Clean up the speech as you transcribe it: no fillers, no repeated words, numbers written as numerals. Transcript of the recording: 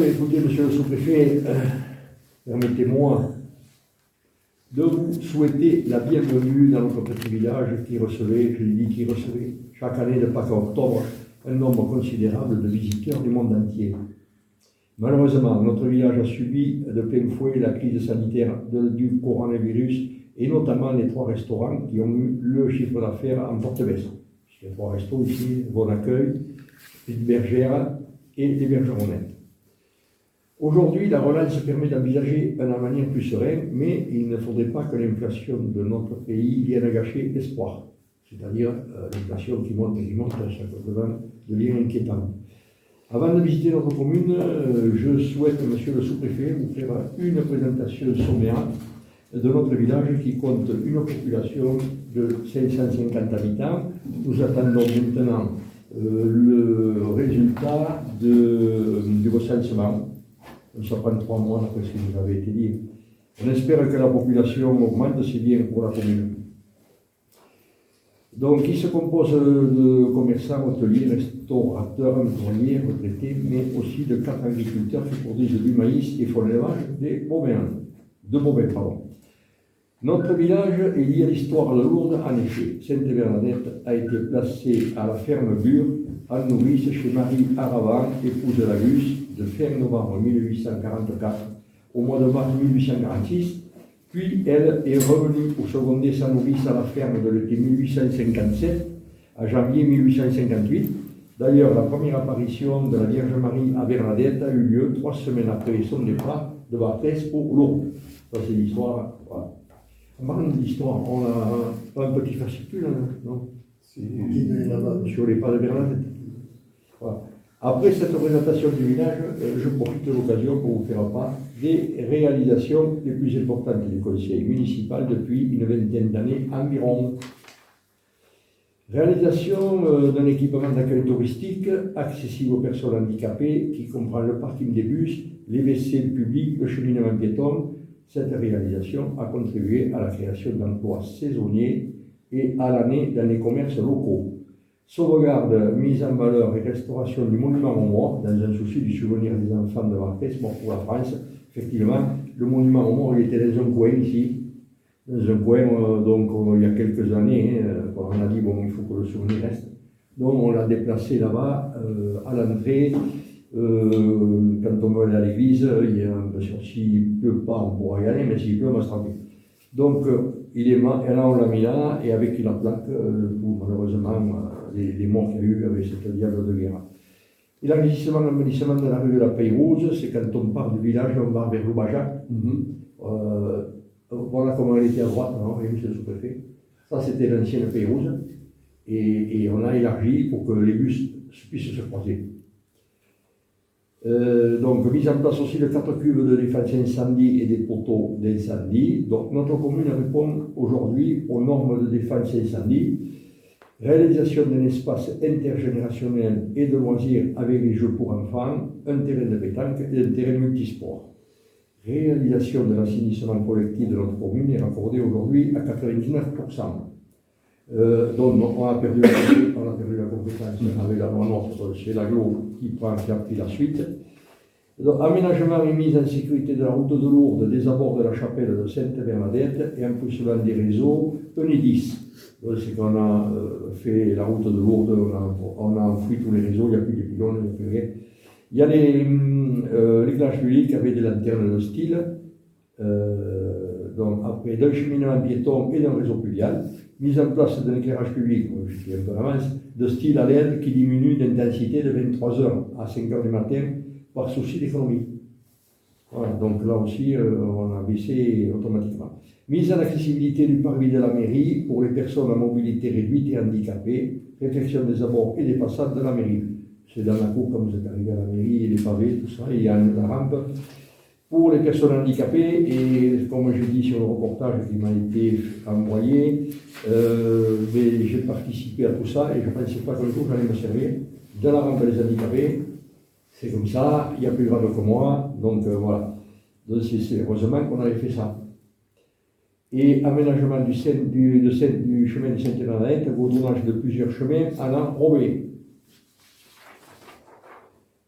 écoutez, monsieur le sous-préfet, permettez-moi de vous souhaiter la bienvenue dans notre petit village qui recevait, je l'ai dit, qui recevait chaque année de Pâques à octobre un nombre considérable de visiteurs du monde entier. Malheureusement, notre village a subi de plein fouet la crise sanitaire du coronavirus et notamment les 3 restaurants qui ont eu le chiffre d'affaires en forte baisse. Les 3 restos ici, Bon Accueil, Petite Bergère et les Bergeronnettes. Aujourd'hui, la relance permet d'envisager un avenir plus serein, mais il ne faudrait pas que l'inflation de notre pays vienne gâcher l'espoir. C'est-à-dire l'inflation qui monte, ça devient inquiétant. Avant de visiter notre commune, je souhaite, monsieur le sous-préfet, vous faire une présentation sommaire de notre village qui compte une population de 550 habitants. Nous attendons maintenant le résultat du recensement. Ça prend 3 mois d'après ce qui nous avait été dit. On espère que la population augmente, c'est bien pour la commune. Donc, il se compose de commerçants, hôteliers, restaurateurs, employés, retraités, mais aussi de 4 agriculteurs qui produisent du maïs et font l'élevage de bovins. Notre village est lié à l'histoire de Lourdes, en effet. Sainte-Bernadette a été placée à la ferme Bure, en nourrice chez Marie Aravan, épouse de Lagus, de fin novembre 1844 au mois de mars 1846. Puis elle est revenue pour seconder sa nourrice à la ferme de l'été 1857 à janvier 1858. D'ailleurs, la première apparition de la Vierge Marie à Bernadette a eu lieu 3 semaines après son départ de Barthès pour Lourdes. Ça, c'est l'histoire. Voilà. En parlant de l'histoire, on a un petit fascicule, non? Sur les pas de Bernadette. Voilà. Après cette présentation du village, je profite de l'occasion pour vous faire part des réalisations les plus importantes du conseil municipal depuis une vingtaine d'années environ. Réalisation d'un équipement d'accueil touristique accessible aux personnes handicapées qui comprend le parking des bus, les WC publics, le cheminement piéton. Cette réalisation a contribué à la création d'emplois saisonniers et à l'année dans les commerces locaux. Sauvegarde, mise en valeur et restauration du monument aux morts, dans un souci du souvenir des enfants de Barthès morts pour la France. Effectivement, le monument aux morts, il était dans un coin ici, dans un coin, donc il y a quelques années, on a dit, bon, il faut que le souvenir reste. Donc on l'a déplacé là-bas, à l'entrée, quand on va aller à l'église, s'il ne pleut pas, on pourra y aller, mais s'il pleut, on va se tremper. Donc, là, on l'a mis là, et avec la plaque, malheureusement, les morts qu'il y a eu avec cette diable de guerre. Et l'enrichissement de la rue de la Paille-Rouge, c'est quand on part du village, on va vers Loubajac. Voilà comment elle était à droite, non, et monsieur le sous-préfet. Ça, c'était l'ancienne Paille-Rouge, et on a élargi pour que les bus puissent se croiser. Donc, mise en place aussi de 4 cubes de défense incendie et des poteaux d'incendie. Donc, notre commune répond aujourd'hui aux normes de défense incendie. Réalisation d'un espace intergénérationnel et de loisirs avec les jeux pour enfants, un terrain de pétanque et un terrain multisport. Réalisation de l'assainissement collectif de notre commune est raccordée aujourd'hui à 99%. Donc on a perdu la compétence avec la loi NOTRe, c'est l'aglo qui a pris la suite. Donc, aménagement et mise en sécurité de la route de Lourdes, des abords de la chapelle de Sainte-Bernadette et impulsement des réseaux, ENEDIS. C'est qu'on a fait la route de Lourdes, on a enfoui tous les réseaux, il n'y a plus de pylônes, il n'y a plus rien. Il y a l'éclairage public avec des lanternes de style, donc après d'un cheminement piéton et d'un réseau pluvial, mise en place d'un éclairage public, je suis un peu en avance, de style à LED qui diminue d'intensité de 23h à 5h du matin par souci d'économie. Voilà, donc là aussi, on a baissé automatiquement. Mise en accessibilité du parvis de la mairie pour les personnes à mobilité réduite et handicapées, réfection des abords et des façades de la mairie. C'est dans la cour quand vous êtes arrivé à la mairie, les pavés, tout ça, il y a la rampe. Pour les personnes handicapées, et comme je dis sur le reportage qui m'a été envoyé, j'ai participé à tout ça et je ne pensais pas qu'un jour j'allais me servir de la rampe des handicapés. C'est comme ça, il y a plus grave que moi, donc voilà. Donc c'est heureusement qu'on avait fait ça. Et aménagement du chemin de Sainte-Bernadette, goudronnage de plusieurs chemins à l'enrobé.